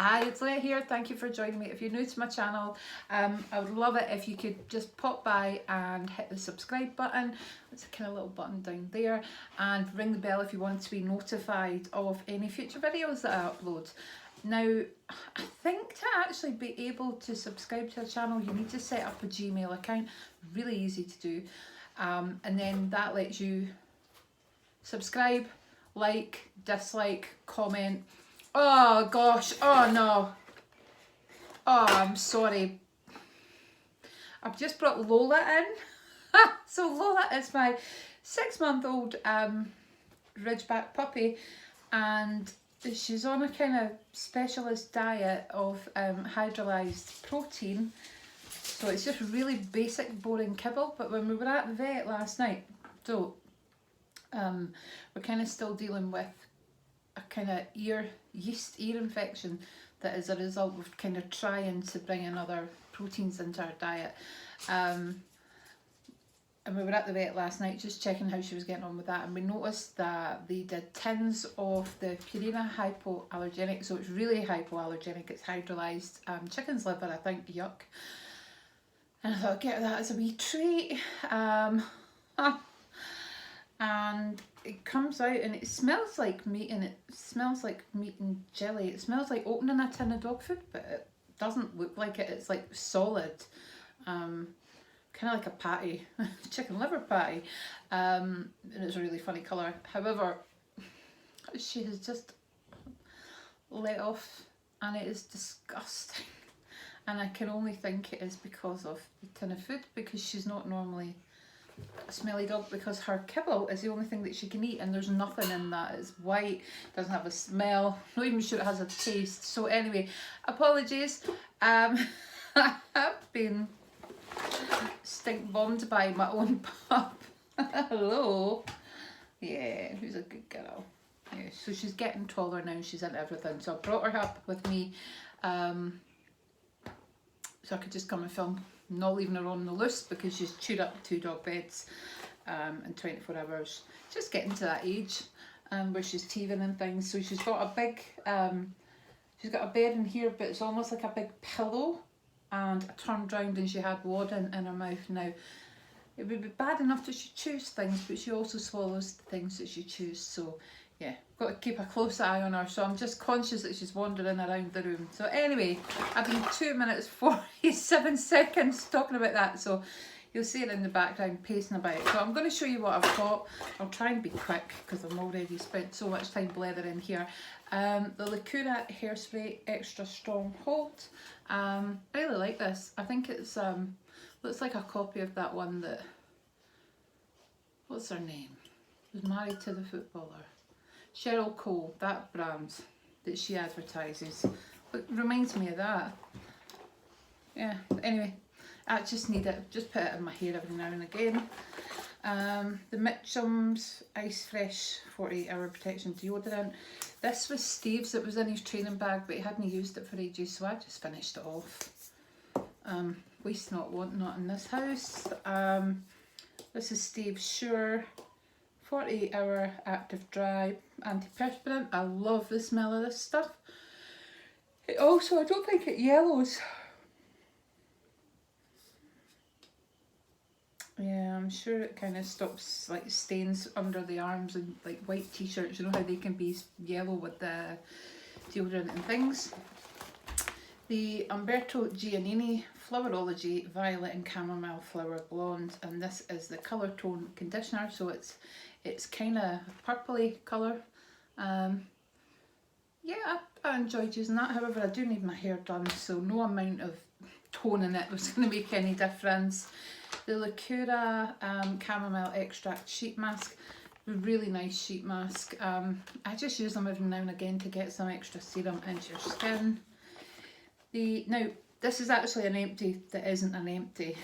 Hi, it's Leah here. Thank you for joining me. If you're new to my channel, I would love it if you could just pop by and hit the subscribe button. It's a kind of little button down there, and ring the bell if you want to be notified of any future videos that I upload. Now, I think to actually be able to subscribe to a channel, you need to set up a Gmail account. Really easy to do. And then that lets you subscribe, like, dislike, comment. Oh gosh, oh no. Oh, I'm sorry. I've just brought Lola in. So Lola is my 6-month-old Ridgeback puppy, and she's on a kind of specialist diet of hydrolyzed protein. So it's just really basic, boring kibble. But when we were at the vet last night, so we're kind of still dealing with a kind of yeast ear infection that is a result of kind of trying to bring in other proteins into our diet. And we were at the vet last night just checking how she was getting on with that, and we noticed that they did tins of the Purina hypoallergenic, so it's really hypoallergenic, it's hydrolyzed chicken's liver, I think, yuck. And I thought I'd get that as a wee treat. And it comes out and it smells like meat, and it smells like meat and jelly. It smells like opening a tin of dog food, but it doesn't look like it. It's like solid, kind of like a patty, chicken liver patty, and it's a really funny colour. However, she has just let off, and it is disgusting. And I can only think it is because of the tin of food, because she's not normally a smelly dog, because her kibble is the only thing that she can eat, and there's nothing in that. It's white, doesn't have a smell, not even sure it has a taste. So anyway, apologies. I've been stink bombed by my own pup. Hello. Yeah, who's a good girl. Yeah, so she's getting taller now, she's into everything. So I brought her up with me so I could just come and film. Not leaving her on the loose, because she's chewed up 2 dog beds in 24 hours. Just getting to that age where she's teething and things. So she's got a big, she's got a bed in here, but it's almost like a big pillow, and I turned round and she had wadding in her mouth. Now, it would be bad enough that she chews things, but she also swallows the things that she chews. So yeah, got to keep a close eye on her. So I'm just conscious that she's wandering around the room. So anyway, I've been 2 minutes 47 seconds talking about that, so you'll see it in the background pacing about. So I'm going to show you what I've got. I'll try and be quick because I've already spent so much time blethering here. The Lakura Hairspray Extra Strong Hold. I really like this. I think it's looks like a copy of that one that, what's her name, was married to the footballer, Cheryl Cole, that brand that she advertises. It reminds me of that. Yeah, anyway, I just need it, just put it in my hair every now and again. The Mitchums Ice Fresh 48-hour protection deodorant. This was Steve's, it was in his training bag, but he hadn't used it for ages, so I just finished it off. Waste not, want not in this house. This is Steve's Sure 48-hour active dry antiperspirant. I love the smell of this stuff. It also, I don't think it yellows. Yeah, I'm sure it kind of stops like stains under the arms and like white t-shirts. You know how they can be yellow with the deodorant and things. The Umberto Giannini Flowerology Violet and Chamomile Flower Blonde, and this is the colour tone conditioner, so it's kind of purpley colour. Yeah, I enjoyed using that. However, I do need my hair done, so no amount of tone in it was going to make any difference. The Lakura Chamomile Extract Sheet Mask, really nice sheet mask. I just use them every now and again to get some extra serum into your skin. Now, this is actually an empty that isn't an empty.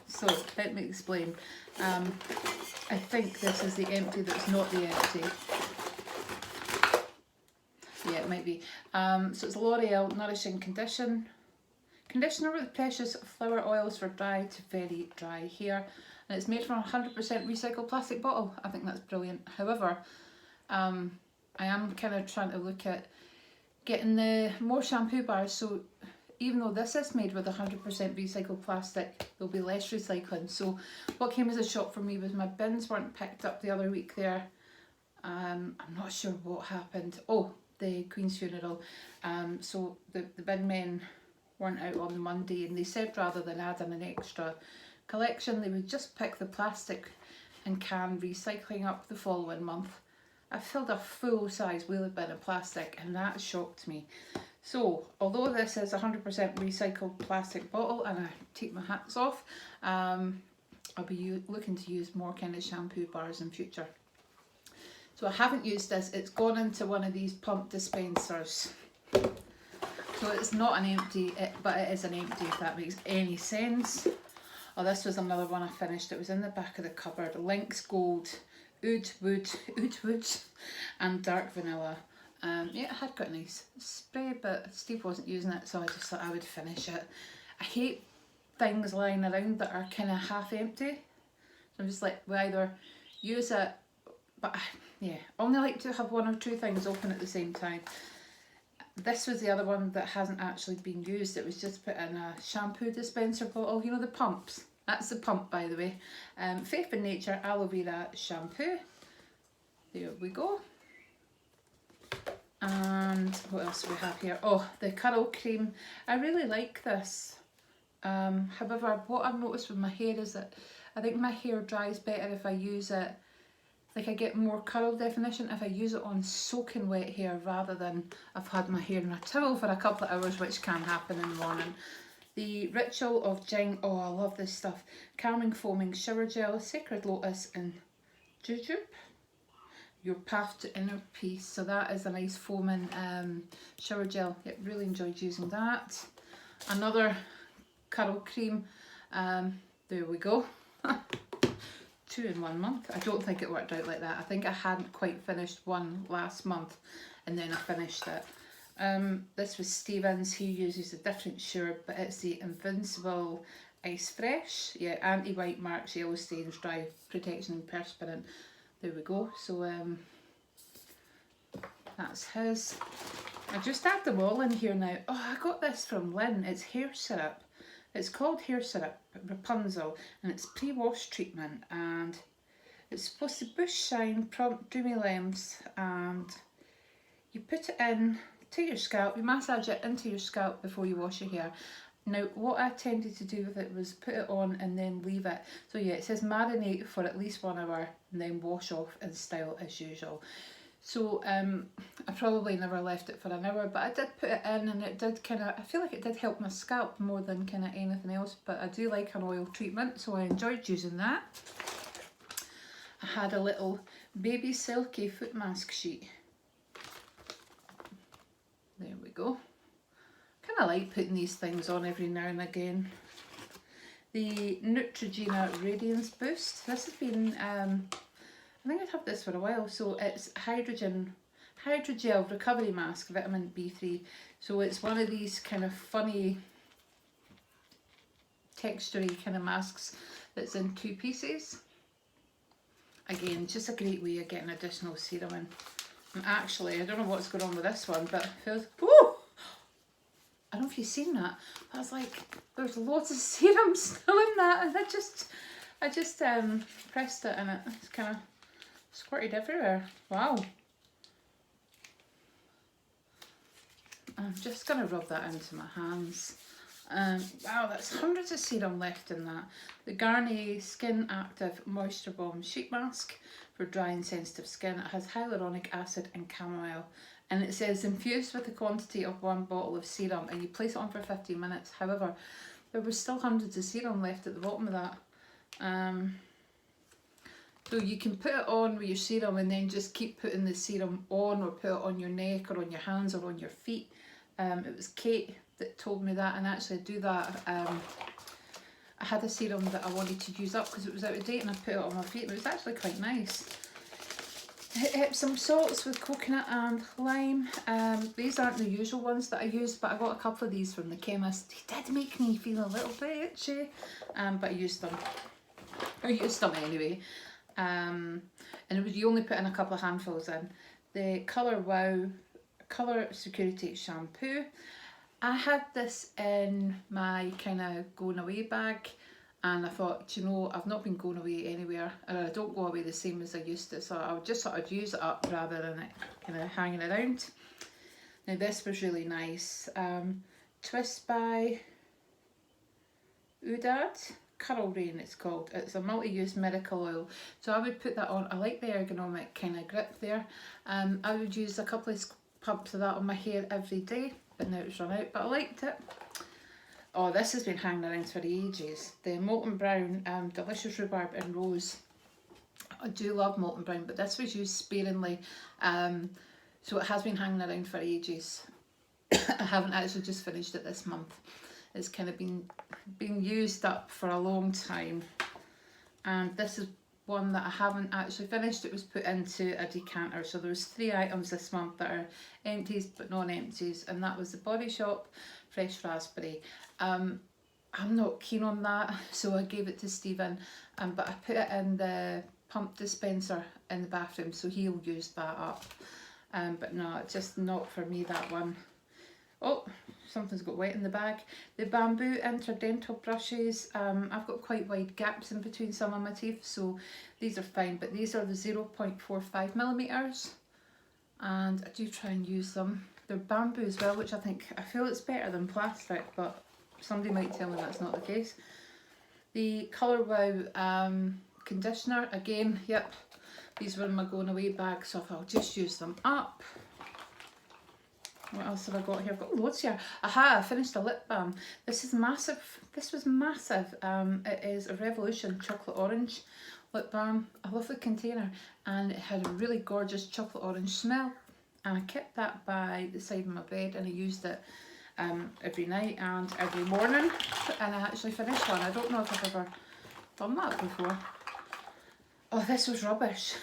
So let me explain. I think this is the empty that's not the empty. Yeah, it might be. So it's L'Oreal Nourishing Conditioner with precious flower oils for dry to very dry hair. And it's made from a 100% recycled plastic bottle. I think that's brilliant. However, I am kind of trying to look at getting the more shampoo bars, so even though this is made with 100% recycled plastic, there'll be less recycling. So what came as a shock for me was my bins weren't picked up the other week there. I'm not sure what happened. Oh, the Queen's funeral. So the bin men weren't out on the Monday, and they said rather than adding an extra collection, they would just pick the plastic and can recycling up the following month. I filled a full size wheelie bin of plastic, and that shocked me. So although this is 100% recycled plastic bottle, and I take my hats off, I'll be looking to use more kind of shampoo bars in future. So I haven't used this, it's gone into one of these pump dispensers. So it's not an empty, but it is an empty, if that makes any sense. Oh, this was another one I finished. It was in the back of the cupboard. Lynx Gold, Oud Wood, and Dark Vanilla. Yeah, it had got a nice spray, but Steve wasn't using it, so I just thought I would finish it. I hate things lying around that are kind of half empty. So I'm just like, we either use it, but yeah, I only like to have one or two things open at the same time. This was the other one that hasn't actually been used. It was just put in a shampoo dispenser bottle. You know the pumps? That's the pump, by the way. Faith in Nature Aloe Vera Shampoo. There we go. And what else do we have here? Oh, the Curl Cream. I really like this. However, what I've noticed with my hair is that I think my hair dries better if I use it. Like I get more curl definition if I use it on soaking wet hair rather than I've had my hair in a towel for a couple of hours, which can happen in the morning. The Ritual of Jing, oh I love this stuff. Calming Foaming Shower Gel, Sacred Lotus and Jujube. Your Path to Inner Peace. So that is a nice foaming shower gel. Yeah, really enjoyed using that. Another curl cream. There we go. 2 in 1 month. I don't think it worked out like that. I think I hadn't quite finished one last month and then I finished it. This was Stevens. He uses a different shirt, but it's the Invincible Ice Fresh. Yeah, anti-white marks, yellow stains, dry protection and perspirant. There we go. So that's his. I just add them all in here now. Oh, I got this from Lynn. It's hair syrup. It's called Hair Syrup Rapunzel, and it's pre-wash treatment, and it's supposed to boost shine, prompt dewy lengths, and you put it in to your scalp, you massage it into your scalp before you wash your hair. Now what I tended to do with it was put it on and then leave it. So yeah, it says marinate for at least 1 hour and then wash off and style as usual. So I probably never left it for an hour, but I did put it in and it did kind of, I feel like it did help my scalp more than kind of anything else, but I do like an oil treatment, so I enjoyed using that. I had a little Baby Silky foot mask sheet. There we go. Kind of like putting these things on every now and again. The Neutrogena Radiance Boost. This has been, I think I've had this for a while. So it's Hydrogel Recovery Mask, Vitamin B3. So it's one of these kind of funny textury kind of masks that's in 2 pieces. Again, just a great way of getting additional serum in. And actually, I don't know what's going on with this one, but it feels, woo! I don't know if you've seen that. I was like, there's loads of serum still in that, and I just pressed it and it's kind of squirted everywhere. Wow. I'm just going to rub that into my hands. Wow, that's hundreds of serum left in that. The Garnier Skin Active Moisture Balm Sheet Mask for dry and sensitive skin. It has hyaluronic acid and chamomile. And it says infused with a quantity of 1 bottle of serum, and you place it on for 15 minutes. However, there was still hundreds of serum left at the bottom of that. So you can put it on with your serum and then just keep putting the serum on, or put it on your neck or on your hands or on your feet. It was Kate that told me that, and actually I do that. I had a serum that I wanted to use up because it was out of date, and I put it on my feet and it was actually quite nice. Some salts with coconut and lime. These aren't the usual ones that I use, but I got a couple of these from the chemist. They did make me feel a little bit itchy, but I used them. I used them anyway. And it was, you only put in a couple of handfuls in. The Colour Wow Colour Security shampoo. I had this in my kind of going away bag, and I thought, you know, I've not been going away anywhere, and I don't go away the same as I used to, so I would just sort of use it up rather than it kind of hanging around. Now this was really nice. Twist by Udad. Curl Rain it's called. It's a multi-use miracle oil. So I would put that on. I like the ergonomic kind of grip there. I would use a couple of pumps of that on my hair every day, but now it's run out, but I liked it. Oh, this has been hanging around for ages. The Molten Brown Delicious Rhubarb and Rose. I do love Molten Brown, but this was used sparingly. So it has been hanging around for ages. I haven't actually just finished it this month. It's kind of been used up for a long time, and this is one that I haven't actually finished. It was put into a decanter, so there was 3 items this month that are empties but non-empties, and that was the Body Shop Fresh Raspberry. I'm not keen on that, so I gave it to Stephen, but I put it in the pump dispenser in the bathroom, so he'll use that up. But no, it's just not for me, that one. Oh, something's got wet in the bag. The Bamboo Interdental brushes, I've got quite wide gaps in between some of my teeth, so these are fine, but these are the 0.45mm, and I do try and use them. They're bamboo as well, which I feel it's better than plastic, but somebody might tell me that's not the case. The Colour Wow conditioner, again, yep, these were in my going away bag, so I'll just use them up. What else have I got here? I've got loads here. Aha, I finished a lip balm. This is massive. This was massive. It is a Revolution Chocolate Orange lip balm. I love the container, and it had a really gorgeous chocolate orange smell. And I kept that by the side of my bed, and I used it every night and every morning. And I actually finished one. I don't know if I've ever done that before. Oh, this was rubbish.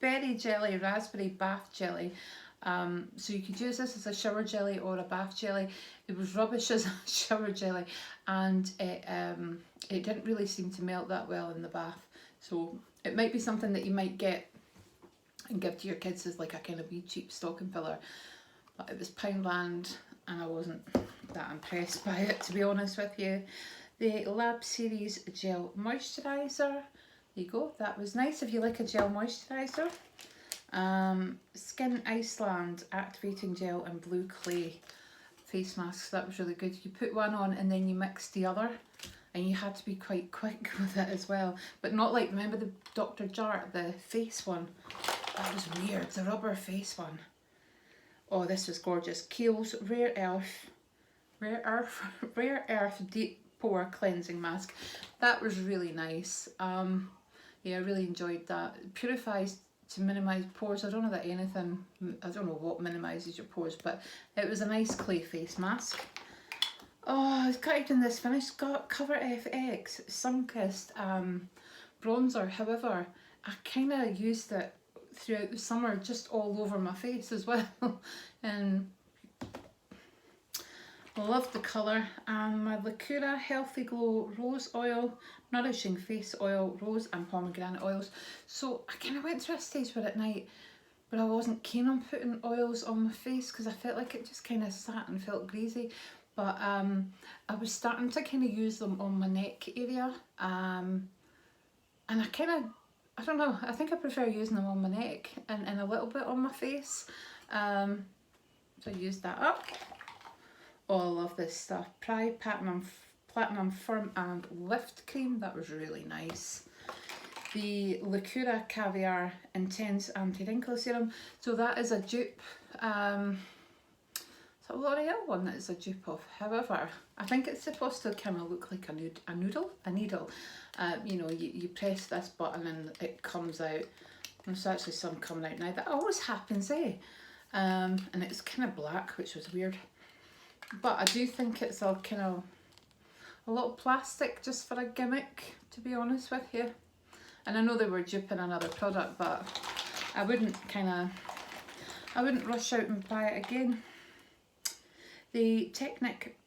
Berry jelly, raspberry bath jelly. So you could use this as a shower jelly or a bath jelly. It was rubbish as a shower jelly, and it didn't really seem to melt that well in the bath. So it might be something that you might get and give to your kids as like a kind of wee cheap stocking filler. But it was Poundland, and I wasn't that impressed by it, to be honest with you. The Lab Series Gel Moisturizer. There you go. That was nice if you like a gel moisturizer. Skin Iceland Activating Gel and Blue Clay face masks. That was really good. You put one on and then you mix the other, and you had to be quite quick with it as well, but not like, remember the Dr. Jart, the face one? That was weird, the rubber face one. Oh, this was gorgeous. Kiehl's Rare Earth Deep Pore Cleansing Mask. That was really nice. Yeah, I really enjoyed that. It purifies to minimise pores. I don't know that anything, I don't know what minimises your pores, but it was a nice clay face mask. Oh, I've got in this finished. Got Cover FX Sunkissed bronzer. However, I kind of used it throughout the summer just all over my face as well. And I love the colour. And my Lakura Healthy Glow Rose Oil, Nourishing Face Oil, Rose and Pomegranate Oils. So I kind of went through a stage where at night, but I wasn't keen on putting oils on my face because I felt like it just kind of sat and felt greasy. But I was starting to kind of use them on my neck area. And I kind of, I don't know, I think I prefer using them on my neck and a little bit on my face. So I used that up. Oh, I love this stuff. Platinum Firm and Lift Cream. That was really nice. The Lakura Caviar Intense Anti-Wrinkle Serum. So that is a dupe. It's a L'Oreal one that is a dupe of. However, I think it's supposed to kind of look like a needle. You know, you press this button and it comes out. There's actually some coming out now. That always happens, eh? And it's kind of black, which was weird. But I do think it's a kind of a little plastic just for a gimmick, to be honest with you. And I know they were duping another product, but I wouldn't rush out and buy it again. The Technic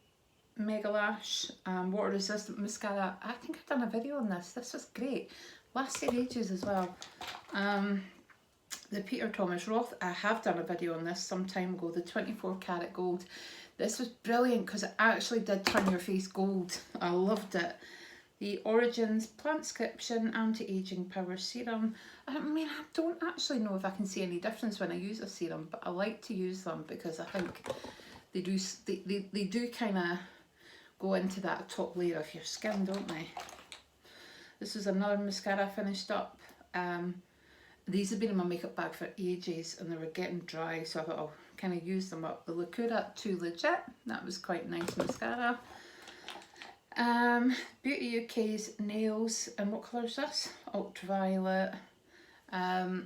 Mega Lash Water Resistant Mascara. I think I've done a video on this. This was great. Lasted ages as well. the Peter Thomas Roth. I have done a video on this some time ago, the 24 karat gold. This was brilliant because it actually did turn your face gold. I loved it. The Origins Plantscription Anti-Aging Power Serum. I mean, I don't actually know if I can see any difference when I use a serum, but I like to use them because I think they do kind of go into that top layer of your skin, don't they? This is another mascara finished up. These have been in my makeup bag for ages and they were getting dry, so I thought I'll kind of use them up. The Lakura Too Legit, that was quite nice mascara. Beauty U.K's nails, and what colour is this? Ultraviolet. I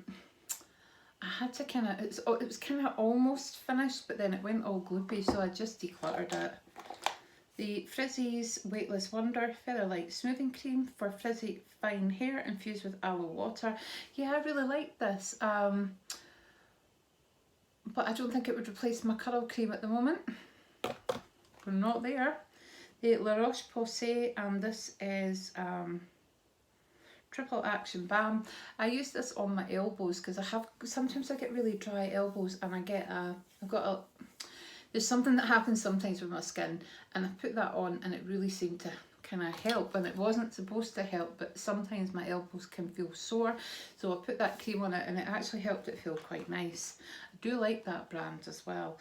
had to kind of, it was kind of almost finished, but then it went all gloopy, so I just decluttered it. The Frizzy's Weightless Wonder Featherlight Smoothing Cream for frizzy fine hair infused with aloe water. Yeah, I really like this, but I don't think it would replace my curl cream at the moment. We're not there. The La Roche-Posay, and this is Triple Action Balm. I use this on my elbows because sometimes I get really dry elbows, and there's something that happens sometimes with my skin, and I put that on and it really seemed to kind of help, and it wasn't supposed to help, but sometimes my elbows can feel sore, so I put that cream on it and it actually helped it feel quite nice. I do like that brand as well.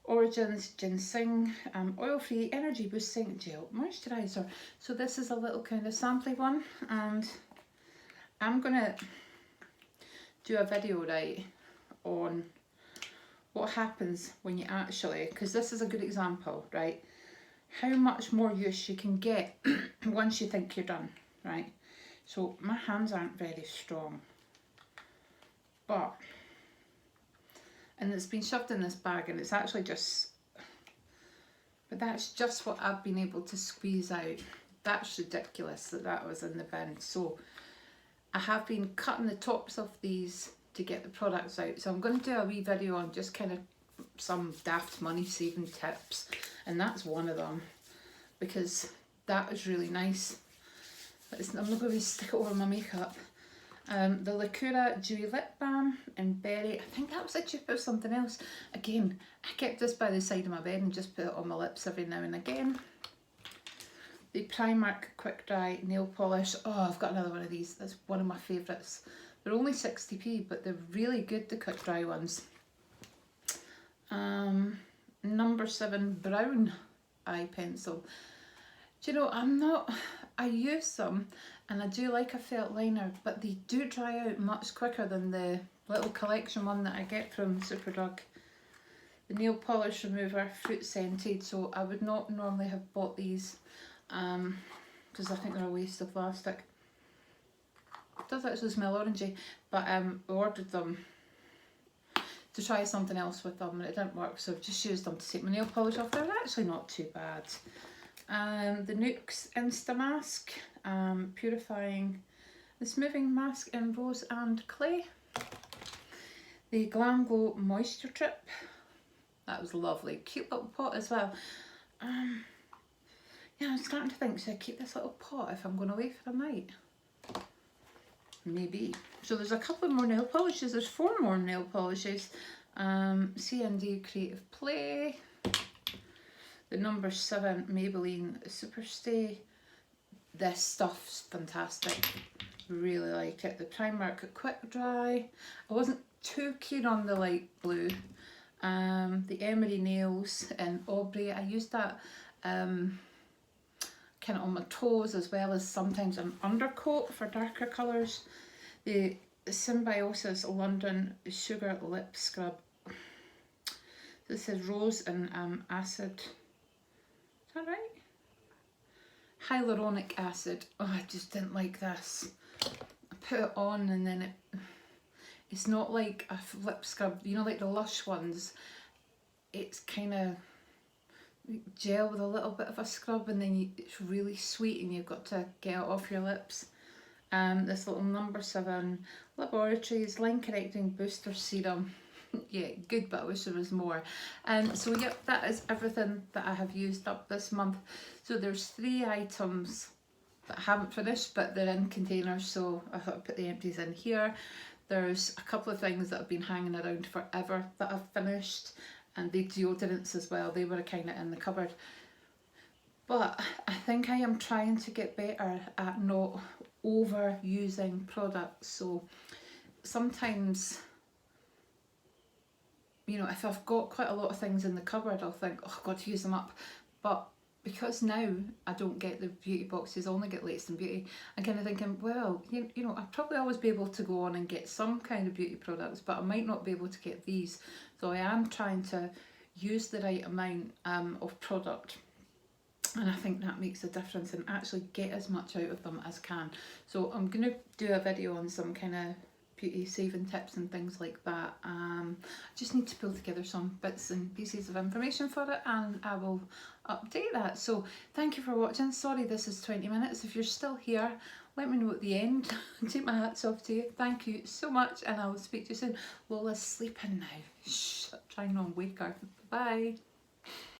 Origins Ginseng Oil-Free Energy Boosting Gel Moisturizer. So this is a little kind of sample one, and I'm gonna do a video on what happens when you actually, because this is a good example, right? How much more use you can get once you think you're done, right? So my hands aren't very strong, but, and it's been shoved in this bag and it's actually just, but that's just what I've been able to squeeze out. That's ridiculous that was in the bin. So I have been cutting the tops of these to get the products out, so I'm going to do a wee video on just kind of some daft money saving tips, and that's one of them, because that is really nice. I'm not going to stick it over my makeup. The Lakura Dewy Lip Balm in Berry. I think that was a dupe of something else. Again, I kept this by the side of my bed and just put it on my lips every now and again. The Primark Quick Dry Nail Polish. Oh, I've got another one of these. That's one of my favourites. They're only 60p, but they're really good, the quick dry ones. Number 7 Brown Eye Pencil. Do you know, I use them and I do like a felt liner, but they do dry out much quicker than the little collection one that I get from Superdrug. The Nail Polish Remover, fruit scented, so I would not normally have bought these because I think they're a waste of plastic. It does actually smell orangey, but I ordered them to try something else with them and it didn't work, so I've just used them to take my nail polish off. They're actually not too bad. The Nuxe Insta Mask, purifying the smoothing mask in rose and clay. The Glam Glow Moisture Trip, that was lovely, cute little pot as well. Yeah, I'm starting to think, should I keep this little pot if I'm going away for a night? Maybe. So there's a couple more nail polishes. There's 4 more nail polishes. C&D Creative Play. The number 7 Maybelline Superstay. This stuff's fantastic. Really like it. The Primark Quick Dry. I wasn't too keen on the light blue. The Emery Nails in Aubrey. I used that kind of on my toes as well as sometimes an undercoat for darker colours. The Symbiosis London Sugar Lip Scrub. This is rose and acid. Is that right? Hyaluronic acid. Oh, I just didn't like this. I put it on and then it's not like a lip scrub, you know, like the Lush ones. It's kind of gel with a little bit of a scrub, and then it's really sweet and you've got to get it off your lips. This little number 7 Laboratories Line Correcting Booster Serum. Yeah, good, but I wish there was more. So yep, that is everything that I have used up this month. So there's 3 items that I haven't finished, but they're in containers, so I thought I'd put the empties in here. There's a couple of things that have been hanging around forever that I've finished, and the deodorants as well, they were kind of in the cupboard. But I think I am trying to get better at not overusing products. So sometimes, you know, if I've got quite a lot of things in the cupboard, I'll think, oh, I've got to use them up. But because now I don't get the beauty boxes, I only get Latest in Beauty, I'm kind of thinking, well, you know, I'll probably always be able to go on and get some kind of beauty products, but I might not be able to get these. So I am trying to use the right amount of product. And I think that makes a difference, and actually get as much out of them as can. So I'm going to do a video on some kind of beauty saving tips and things like that. I just need to pull together some bits and pieces of information for it, and I will update that. So thank you for watching. Sorry this is 20 minutes. If you're still here, let me know at the end. Take my hats off to you. Thank you so much, and I will speak to you soon. Lola's sleeping now. Shh, try not to wake her. Bye.